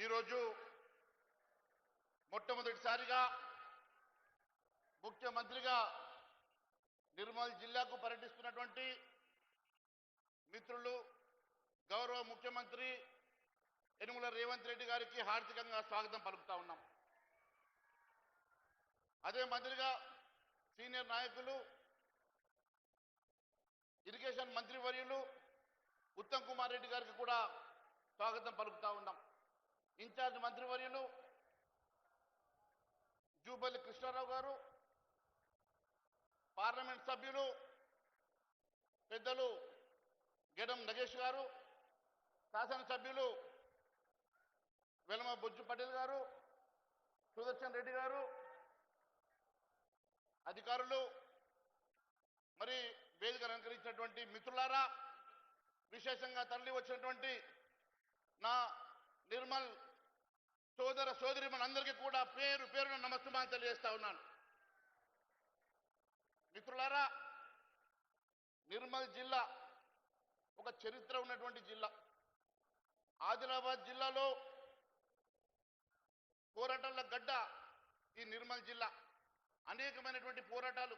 ఈరోజు మొట్టమొదటిసారిగా ముఖ్యమంత్రిగా నిర్మల్ జిల్లాకు పర్యటిస్తున్నటువంటి మిత్రులు గౌరవ ముఖ్యమంత్రి యనుమల రేవంత్ రెడ్డి గారికి హార్దికంగా స్వాగతం పలుకుతా ఉన్నాం. అదే మంత్రిగా సీనియర్ నాయకులు ఇరిగేషన్ మంత్రివర్యులు ఉత్తమ్ కుమార్ రెడ్డి గారికి కూడా స్వాగతం పలుకుతా ఉన్నాం. ఇన్ఛార్జ్ మంత్రివర్యులు జూపల్లి కృష్ణారావు గారు, పార్లమెంట్ సభ్యులు పెద్దలు గెడం నగేష్ గారు, శాసనసభ్యులు వెలమ బొజ్జు పటేల్ గారు, సుదర్శన్ రెడ్డి గారు, అధికారులు, మరి వేదిక అలంకరించినటువంటి మిత్రులారా, విశేషంగా తరలి వచ్చినటువంటి నా నిర్మల్ సోదర సోదరిమణులందరికీ కూడా పేరు పేరున నమస్కారం తెలియజేస్తా ఉన్నాను. మిత్రులారా, నిర్మల్ జిల్లా ఒక చరిత్ర ఉన్నటువంటి జిల్లా. ఆదిలాబాద్ జిల్లాలో పోరాటాల గడ్డ ఈ నిర్మల్ జిల్లా. అనేకమైనటువంటి పోరాటాలు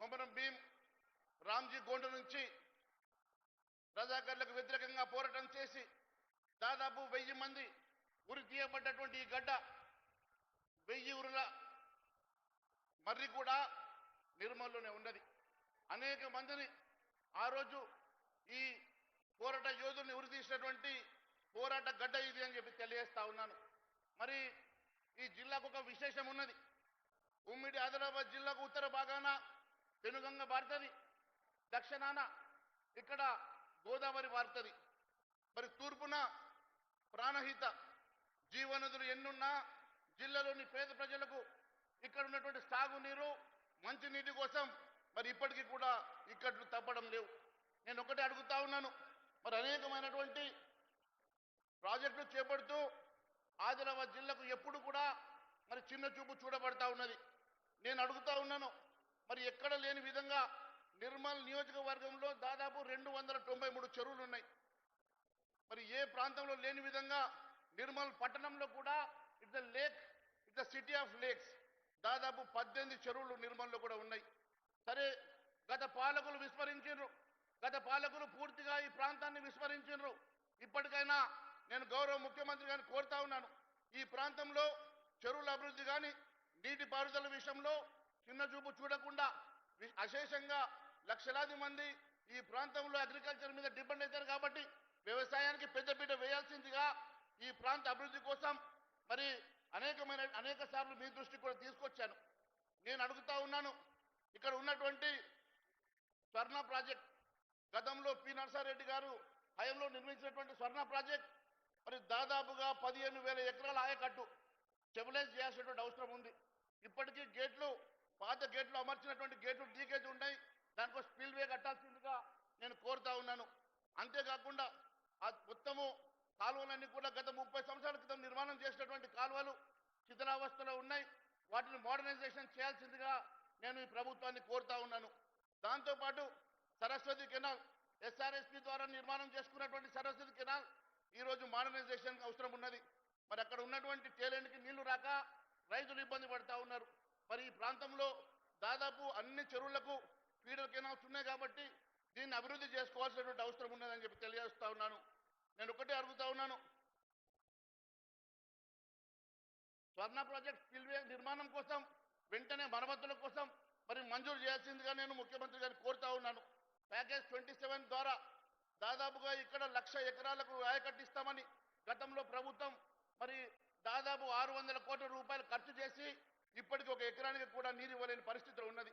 కొమరం భీం, రామ్జీ గోండు నుంచి రజాకర్లకు వ్యతిరేకంగా పోరాటం చేసి దాదాపు 1000 మంది ఉరి తీయబడ్డటువంటి ఈ గడ్డ, 1000 ఉరుల మర్రి కూడా నిర్మల్లోనే ఉన్నది. అనేక మందిని ఆ రోజు ఈ పోరాట యోధుల్ని ఉరి తీసినటువంటి పోరాట గడ్డ ఇది అని చెప్పి తెలియజేస్తా ఉన్నాను. మరి ఈ జిల్లాకు ఒక విశేషం ఉన్నది. ఉమ్మడి ఆదిలాబాద్ జిల్లాకు ఉత్తర భాగాన పెనుగంగ పారుతుంది, దక్షిణాన ఇక్కడ గోదావరి పారుతుంది, మరి తూర్పున ప్రాణహిత జీవనదులు ఎన్నున్నా జిల్లాలోని పేద ప్రజలకు ఇక్కడ ఉన్నటువంటి సాగునీరు, మంచినీటి కోసం మరి ఇప్పటికీ కూడా ఇక్కట్లు తప్పడం లేవు. నేను ఒకటే అడుగుతా ఉన్నాను, మరి అనేకమైనటువంటి ప్రాజెక్టులు చేపడుతూ ఆదిలాబాద్ జిల్లాకు ఎప్పుడు కూడా మరి చిన్న చూపు చూడబడతా ఉన్నది. నేను అడుగుతా ఉన్నాను, మరి ఎక్కడ లేని విధంగా నిర్మల్ నియోజకవర్గంలో దాదాపు 293 చెరువులు ఉన్నాయి. మరి ఏ ప్రాంతంలో లేని విధంగా నిర్మల్ పట్టణంలో కూడా it's lake, it's city of lakes, దాదాపు 18 చెరువులు నిర్మల్లో కూడా ఉన్నాయి. సరే, గత పాలకులు విస్మరించారు, గత పాలకులు పూర్తిగా ఈ ప్రాంతాన్ని విస్మరించారు. ఇప్పటికైనా నేను గౌరవ ముఖ్యమంత్రి గారిని కోరుతా ఉన్నాను, ఈ ప్రాంతంలో చెరువుల అభివృద్ధి కానీ నీటి పారుదల విషయంలో చిన్న చూపు చూడకుండా అశేషంగా లక్షలాది మంది ఈ ప్రాంతంలో అగ్రికల్చర్ మీద డిపెండ్ అవుతారు కాబట్టి వ్యవసాయానికి పెద్దపీట వేయాల్సిందిగా ఈ ప్రాంత అభివృద్ధి కోసం మరి అనేక సార్లు మీ దృష్టికి కూడా తీసుకొచ్చాను. నేను అడుగుతా ఉన్నాను, ఇక్కడ ఉన్నటువంటి స్వర్ణ ప్రాజెక్ట్, గతంలో పి నరసారెడ్డి గారు హయంలో నిర్మించినటువంటి స్వర్ణ ప్రాజెక్ట్ మరి దాదాపుగా 15,000 ఎకరాల ఆయకట్టు స్టెబిలైజ్ చేయాల్సినటువంటి అవసరం ఉంది. ఇప్పటికీ గేట్లు, పాత గేట్లు అమర్చినటువంటి గేట్లు లీకేజ్ ఉన్నాయి, దానికో స్పిల్ వే కట్టాల్సిందిగా నేను కోరుతా ఉన్నాను. అంతేకాకుండా ఆ మొత్తము కాలువలన్నీ కూడా గత 30 సంవత్సరాల క్రితం నిర్మాణం చేసినటువంటి కాలువలు శిథిలావస్థలో ఉన్నాయి, వాటిని మోడర్నైజేషన్ చేయాల్సిందిగా నేను ఈ ప్రభుత్వాన్ని కోరుతా ఉన్నాను. దాంతోపాటు సరస్వతి కెనాల్, ఎస్ఆర్ఎస్పి ద్వారా నిర్మాణం చేసుకున్నటువంటి సరస్వతి కెనాల్ ఈరోజు మోడర్నైజేషన్ అవసరం ఉన్నది. మరి అక్కడ ఉన్నటువంటి తేలేనికి నీళ్లు రాక రైతులు ఇబ్బంది పడతా ఉన్నారు. మరి ఈ ప్రాంతంలో దాదాపు అన్ని చెరువులకు ఫీడర్ కెనాల్స్ ఉన్నాయి కాబట్టి దీన్ని అభివృద్ధి చేసుకోవాల్సినటువంటి అవసరం ఉన్నదని చెప్పి తెలియజేస్తా ఉన్నాను. నేను ఒకటే అడుగుతా ఉన్నాను, స్వర్ణ ప్రాజెక్ట్ స్పిల్వే నిర్మాణం కోసం వెంటనే మరమ్మతుల కోసం మరి మంజూరు చేయాల్సిందిగా నేను ముఖ్యమంత్రి గారిని కోరుతా ఉన్నాను. ప్యాకేజ్ 27 ద్వారా దాదాపుగా ఇక్కడ 1,00,000 ఎకరాలకు ఆయకట్టిస్తామని గతంలో ప్రభుత్వం మరి దాదాపు 600 కోట్ల రూపాయలు ఖర్చు చేసి ఇప్పటికి ఒక ఎకరానికి కూడా నీరు ఇవ్వలేని పరిస్థితిలో ఉన్నది.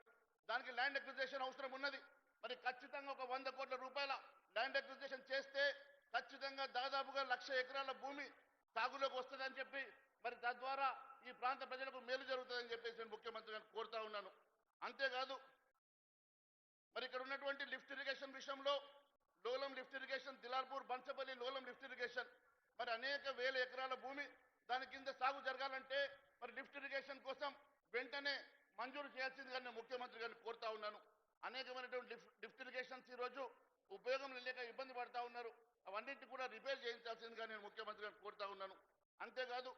దానికి ల్యాండ్ అక్విజిషన్ అవసరం ఉన్నది. మరి ఖచ్చితంగా ఒక 100 కోట్ల రూపాయల ల్యాండ్ అక్విజిషన్ చేస్తే ఖచ్చితంగా దాదాపుగా 1,00,000 ఎకరాల భూమి సాగులోకి వస్తుందని చెప్పి మరి తద్వారా ఈ ప్రాంత ప్రజలకు మేలు జరుగుతుందని చెప్పేసి నేను ముఖ్యమంత్రి గారిని కోరుతా ఉన్నాను. అంతేకాదు, మరి ఇక్కడ ఉన్నటువంటి లిఫ్ట్ ఇరిగేషన్ విషయంలో లోలం lift irrigation, Dilawarpur బంచపల్లి లోలం lift irrigation మరి అనేక వేల ఎకరాల భూమి దాని కింద సాగు జరగాలంటే మరి లిఫ్ట్ ఇరిగేషన్ కోసం వెంటనే మంజూరు చేయాల్సిందిగా నేను ముఖ్యమంత్రి గారిని కోరుతా ఉన్నాను. అనేకమైనటువంటి లిఫ్ట్ ఇరిగేషన్స్ ఈరోజు ఉపయోగం లేక ఇబ్బంది పడతా ఉన్నారు. అవన్నింటినీ కూడా రిపేర్ చేయించాల్సిందిగా నేను ముఖ్యమంత్రి గారిని కోరుతా ఉన్నాను. అంతేకాదు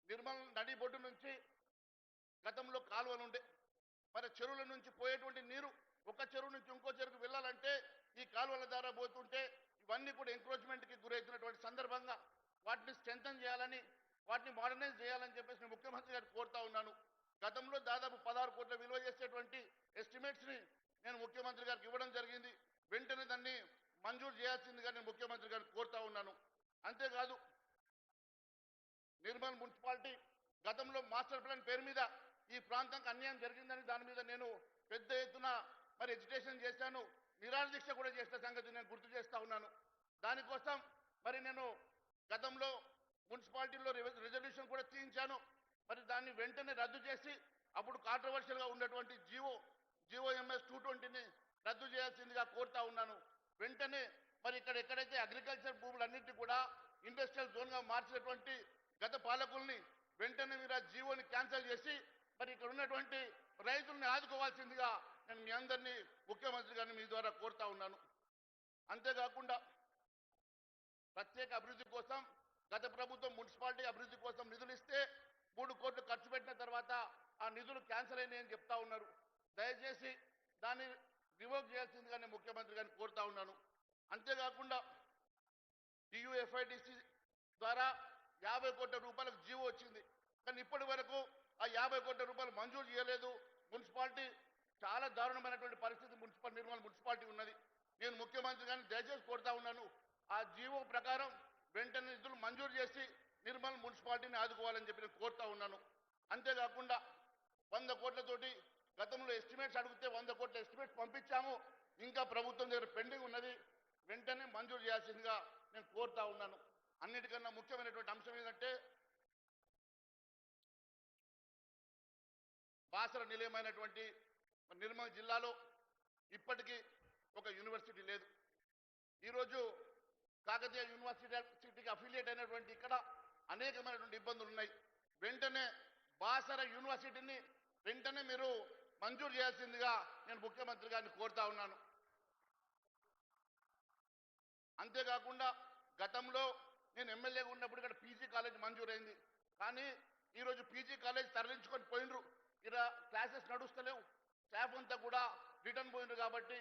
నిర్మల్ నడిబొడ్డు నుంచి గతంలో కాలువలు ఉండే, మరి చెరువుల నుంచి పోయేటువంటి నీరు ఒక చెరువు నుంచి ఇంకో చెరువుకు వెళ్ళాలంటే ఈ కాలువల ద్వారా పోతుంటే ఇవన్నీ కూడా ఎంక్రోచ్మెంట్కి గురవుతున్నటువంటి సందర్భంగా వాటిని స్ట్రెంథన్ చేయాలని, వాటిని మోడర్నైజ్ చేయాలని చెప్పేసి నేను ముఖ్యమంత్రి గారికి కోరుతా ఉన్నాను. గతంలో దాదాపు 16 కోట్ల విలువ చేసేటువంటి ఎస్టిమేట్స్ని నేను ముఖ్యమంత్రి గారికి ఇవ్వడం జరిగింది. వెంటనే దాన్ని మంజూరు చేయాల్సిందిగా నేను ముఖ్యమంత్రి గారికి కోరుతా ఉన్నాను. అంతేకాదు నిర్మల్ మున్సిపాలిటీ గతంలో మాస్టర్ ప్లాన్ పేరు మీద ఈ ప్రాంతానికి అన్యాయం జరిగిందని దాని మీద నేను పెద్ద ఎత్తున మరి ఎడ్యుకేషన్ చేశాను, నిరాహార దీక్ష కూడా చేసిన సంగతి నేను గుర్తు చేస్తా ఉన్నాను. దానికోసం మరి నేను గతంలో మున్సిపాలిటీలో రిజర్వేషన్ కూడా తీయించాను. మరి దాన్ని వెంటనే రద్దు చేసి అప్పుడు కాంట్రవర్షియల్గా ఉన్నటువంటి జిఓఎంఎస్ 220ని రద్దు చేయాల్సిందిగా కోరుతా ఉన్నాను. వెంటనే మరి ఇక్కడ ఎక్కడైతే అగ్రికల్చర్ భూములన్నింటినీ కూడా ఇండస్ట్రియల్ జోన్గా మార్చినటువంటి గత పాలకుల్ని వెంటనే మీరు ఆ జీవోని క్యాన్సిల్ చేసి మరి ఇక్కడ ఉన్నటువంటి రైతుల్ని ఆదుకోవాల్సిందిగా నేను మీ అందరినీ ముఖ్యమంత్రి గారిని మీ ద్వారా కోరుతా ఉన్నాను. అంతేకాకుండా ప్రత్యేక అభివృద్ధి కోసం గత ప్రభుత్వం మున్సిపాలిటీ అభివృద్ధి కోసం నిధులు ఇస్తే 3 కోట్లు ఖర్చు పెట్టిన తర్వాత ఆ నిధులు క్యాన్సిల్ అయినాయని చెప్తా ఉన్నారు. దయచేసి దాన్ని రివోక్ చేయాల్సిందిగా నేను ముఖ్యమంత్రి గారిని కోరుతా ఉన్నాను. అంతేకాకుండా టీయూఎఫ్ఐడిసి ద్వారా 50 కోట్ల రూపాయలకు జీవో వచ్చింది. కానీ ఇప్పటి వరకు ఆ 50 కోట్ల రూపాయలు మంజూరు చేయలేదు. మున్సిపాలిటీ చాలా దారుణమైనటువంటి పరిస్థితి నిర్మల్ మున్సిపాలిటీ ఉన్నది. నేను ముఖ్యమంత్రి గారిని దయచేసి కోరుతా ఉన్నాను, ఆ జీవో ప్రకారం వెంటనే నిధులు మంజూరు చేసి నిర్మల్ మున్సిపాలిటీని ఆదుకోవాలని చెప్పి నేను కోరుతా ఉన్నాను. అంతేకాకుండా 100 కోట్లతోటి గతంలో ఎస్టిమేట్స్ అడిగితే 100 కోట్ల ఎస్టిమేట్స్ పంపించాము, ఇంకా ప్రభుత్వం దగ్గర పెండింగ్ ఉన్నది, వెంటనే మంజూరు చేయాల్సిందిగా నేను కోరుతా ఉన్నాను. అన్నిటికన్నా ముఖ్యమైనటువంటి అంశం ఏంటంటే బాసర నిలయమైనటువంటి నిర్మల్ జిల్లాలో ఇప్పటికీ ఒక యూనివర్సిటీ లేదు. ఈరోజు కాకతీయ యూనివర్సిటీకి అఫిలియేట్ అయినటువంటి ఇక్కడ అనేకమైనటువంటి ఇబ్బందులు ఉన్నాయి. వెంటనే బాసర యూనివర్సిటీని వెంటనే మీరు మంజూరు చేయాల్సిందిగా నేను ముఖ్యమంత్రి గారిని కోరుతా ఉన్నాను. అంతేకాకుండా గతంలో నేను ఎమ్మెల్యేగా ఉన్నప్పుడు ఇక్కడ పీజీ కాలేజ్ మంజూరైంది. కానీ ఈరోజు పీజీ కాలేజ్ తరలించుకొని పోయినరు, ఇక్కడ క్లాసెస్ నడుస్తలేవు, స్టాఫ్ అంతా కూడా రిటర్న్ పోయినరు. కాబట్టి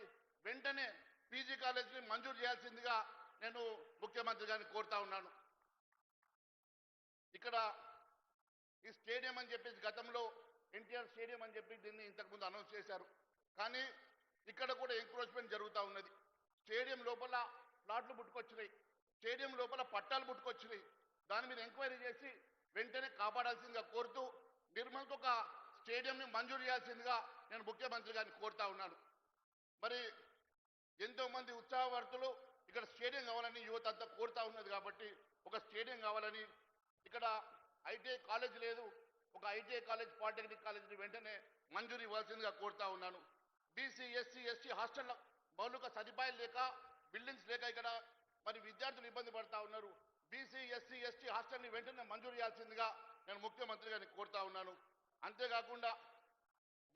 వెంటనే పీజీ కాలేజ్ని మంజూరు చేయాల్సిందిగా నేను ముఖ్యమంత్రి గారిని కోరుతా ఉన్నాను. ఇక్కడ ఈ స్టేడియం అని చెప్పేసి గతంలో ఎన్టీఆర్ స్టేడియం అని చెప్పి దీన్ని ఇంతకుముందు అనౌన్స్ చేశారు. కానీ ఇక్కడ కూడా ఎంక్రోచ్మెంట్ జరుగుతూ ఉన్నది. స్టేడియం లోపల ప్లాట్లు పుట్టుకొచ్చినాయి, స్టేడియం లోపల పట్టాలు పుట్టుకొచ్చినాయి. దాని మీద ఎంక్వైరీ చేసి వెంటనే కాపాడాల్సిందిగా కోరుతూ నిర్మల్కి ఒక స్టేడియంని మంజూరు చేయాల్సిందిగా నేను ముఖ్యమంత్రి గారిని కోరుతా ఉన్నాను. మరి ఎంతో మంది ఉత్సాహవర్తులు ఇక్కడ స్టేడియం కావాలని యువత అంతా కోరుతా ఉన్నది. కాబట్టి ఒక స్టేడియం కావాలని, ఇక్కడ ఐటీఐ కాలేజ్ లేదు, ఒక ఐటీఐ కాలేజ్ పాలిటెక్నిక్ కాలేజీని వెంటనే మంజూరు ఇవ్వాల్సిందిగా కోరుతా ఉన్నాను. బీసీ ఎస్సీ ఎస్టీ హాస్టల్ మౌలిక సదుపాయాలు లేక, బిల్డింగ్స్ లేక ఇక్కడ మరి విద్యార్థులు ఇబ్బంది పడతా ఉన్నారు. బీసీ ఎస్సీ ఎస్టీ హాస్టల్ని వెంటనే మంజూరు చేయాల్సిందిగా నేను ముఖ్యమంత్రి గారిని కోరుతా ఉన్నాను. అంతేకాకుండా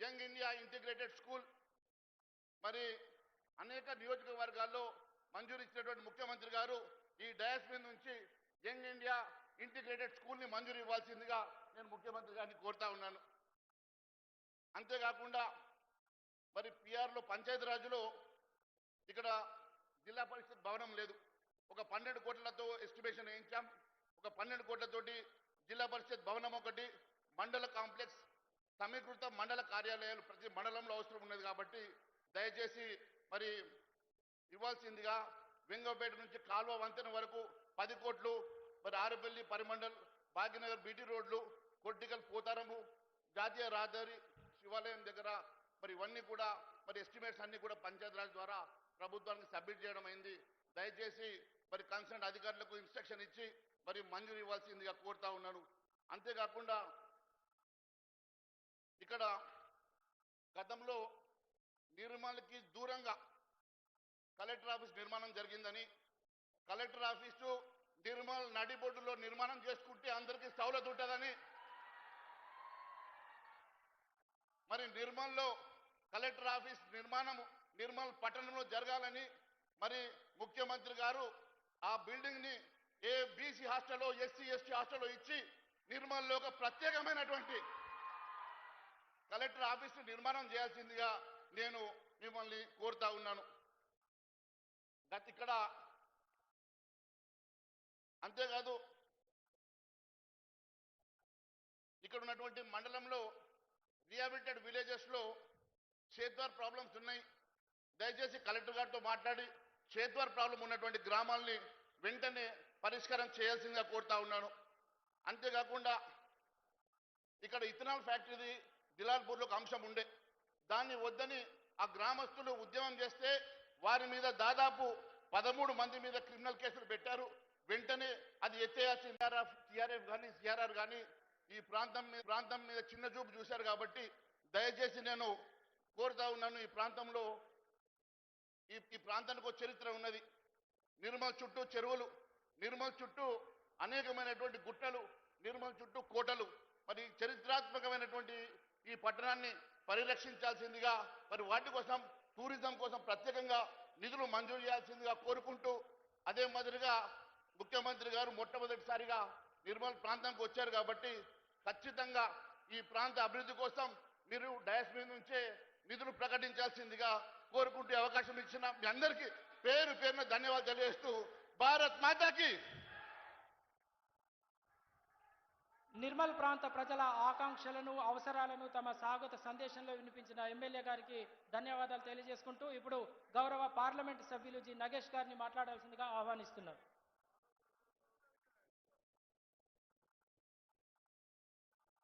యంగ్ ఇండియా ఇంటిగ్రేటెడ్ స్కూల్ మరి అనేక నియోజకవర్గాల్లో మంజూరు ఇచ్చినటువంటి ముఖ్యమంత్రి గారు ఈ డయాస్ మీద నుంచి యంగ్ ఇండియా ఇంటిగ్రేటెడ్ స్కూల్ని మంజూరు ఇవ్వాల్సిందిగా నేను ముఖ్యమంత్రి గారిని కోరుతా ఉన్నాను. అంతేకాకుండా మరి పిఆర్లో పంచాయతీరాజ్లో ఇక్కడ జిల్లా పరిషత్ భవనం లేదు. ఒక 12 కోట్లతో ఎస్టిమేషన్ వేయించాం. ఒక 12 కోట్లతోటి జిల్లా పరిషత్ భవనం ఒకటి, మండల కాంప్లెక్స్, సమీకృత మండల కార్యాలయాలు ప్రతి మండలంలో అవసరం ఉన్నది. కాబట్టి దయచేసి మరి ఇవ్వాల్సిందిగా, వెంగపేట నుంచి కాల్వ వంతెన వరకు 10 కోట్లు, మరి ఆరుపల్లి పరిమండల్, భాగ్యనగర్ బీటీ రోడ్లు, కొట్టికల్ పోతారము, జాతీయ రహదారి, శివాలయం దగ్గర మరి ఇవన్నీ కూడా మరి ఎస్టిమేట్స్ అన్ని కూడా పంచాయతీరాజ్ ద్వారా ప్రభుత్వానికి సబ్మిట్ చేయడం అయింది. దయచేసి మరి కన్సర్న్ అధికారులకు ఇన్స్ట్రక్షన్ ఇచ్చి మరి మంజూరు ఇవ్వాల్సిందిగా కోరుతా ఉన్నాను. అంతేకాకుండా ఇక్కడ గతంలో నిర్మల్కి దూరంగా కలెక్టర్ ఆఫీస్ నిర్మాణం జరిగిందని, కలెక్టర్ ఆఫీసు నిర్మల్ నడిబొడ్డులో నిర్మాణం చేసుకుంటే అందరికీ సౌలత్ ఉంటుందని, మరి నిర్మల్లో కలెక్టర్ ఆఫీస్ నిర్మాణము నిర్మల్ పట్టణంలో జరగాలని మరి ముఖ్యమంత్రి గారు ఆ బిల్డింగ్ని ఏ బీసీ హాస్టల్లో ఎస్సీ ఎస్టీ హాస్టల్లో ఇచ్చి నిర్మల్లో ఒక ప్రత్యేకమైనటువంటి కలెక్టర్ ఆఫీసు నిర్మాణం చేయాల్సిందిగా నేను మిమ్మల్ని కోరుతా ఉన్నాను. ఇక్కడ అంతేకాదు ఇక్కడ ఉన్నటువంటి మండలంలో రిహాబిలిటెడ్ విలేజెస్ లో చేత్వార్ ప్రాబ్లమ్స్ ఉన్నాయి. దయచేసి కలెక్టర్ గారితో మాట్లాడి చేత్వార్ ప్రాబ్లం ఉన్నటువంటి గ్రామాల్ని వెంటనే పరిష్కారం చేయాల్సిందిగా కోరుతా ఉన్నాను. అంతేకాకుండా ఇక్కడ ఇథనాల్ ఫ్యాక్టరీ దిలాల్పూర్లో ఒక అంశం ఉండే, దాన్ని వద్దని ఆ గ్రామస్తులు ఉద్యమం చేస్తే వారి మీద దాదాపు 13 మంది మీద క్రిమినల్ కేసులు పెట్టారు. వెంటనే అది ఎత్తేయాల్సిన టీఆర్ఎఫ్ కానీ సిఆర్ఆర్ కానీ ఈ ప్రాంతం మీద చిన్న చూపు చూశారు. కాబట్టి దయచేసి నేను కోరుతా ఉన్నాను, ఈ ప్రాంతంలో ఈ ప్రాంతానికి ఒక చరిత్ర ఉన్నది. నిర్మల్ చుట్టూ చెరువులు, నిర్మల్ చుట్టూ అనేకమైనటువంటి గుట్టలు, నిర్మల్ చుట్టూ కోటలు. మరి చరిత్రాత్మకమైనటువంటి ఈ పట్టణాన్ని పరిరక్షించాల్సిందిగా, మరి వాటి కోసం టూరిజం కోసం ప్రత్యేకంగా నిధులు మంజూరు చేయాల్సిందిగా కోరుకుంటూ, అదే మాదిరిగా ముఖ్యమంత్రి గారు మొట్టమొదటిసారిగా నిర్మల్ ప్రాంతానికి వచ్చారు కాబట్టి ఖచ్చితంగా ఈ ప్రాంత అభివృద్ధి కోసం మీరు డయాస్ మీద నుంచే నిధులు ప్రకటించాల్సిందిగా కోరుకుంటూ అవకాశం ఇచ్చిన మీ అందరికీ పేరు పేరున ధన్యవాదాలు తెలియజేస్తూ భారత్ మాతాకి. నిర్మల్ ప్రాంత ప్రజల ఆకాంక్షలను అవసరాలను తమ స్వాగత సందేశంలో వినిపించిన ఎమ్మెల్యే గారికి ధన్యవాదాలు తెలియజేసుకుంటూ ఇప్పుడు గౌరవ పార్లమెంటు సభ్యులు జి నగేష్ గారిని మాట్లాడాల్సిందిగా ఆహ్వానిస్తున్నారు.